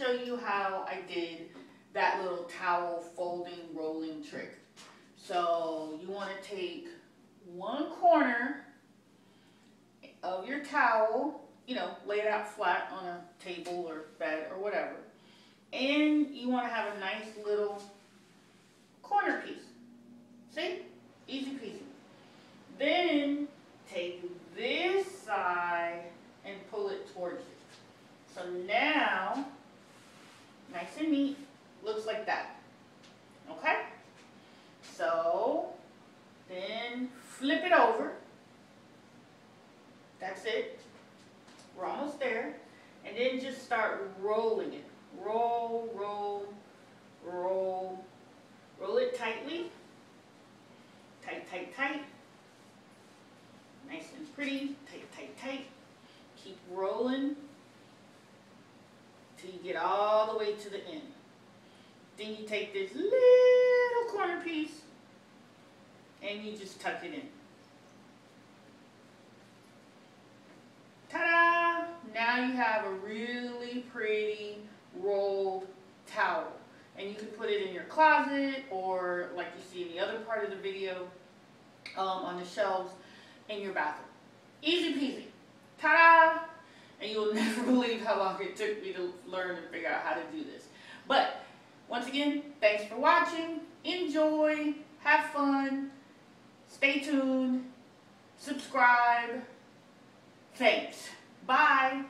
show you how I did that little towel folding rolling trick. So you want to take one corner of your towel, you know, lay it out flat on a table or bed or whatever. And you want to have a nice little corner piece. See? Easy peasy. Then take this side and pull it towards you. So now, nice and neat, looks like that. Okay? So, then flip it over. That's it. We're almost there. And then just start rolling it. Roll, roll, roll. Roll it tightly. Tight, tight, tight. Nice and pretty. Tight, tight, tight. Keep rolling till you get all the way to the end. Then you take this little corner piece and you just tuck it in. Ta-da! Now you have a really pretty rolled towel. And you can put it in your closet or, like you see in the other part of the video, on the shelves in your bathroom. Easy peasy. Ta-da! And you'll never believe how long it took me to learn and figure out how to do this. But once again, thanks for watching. Enjoy. Have fun. Stay tuned. Subscribe. Thanks. Bye.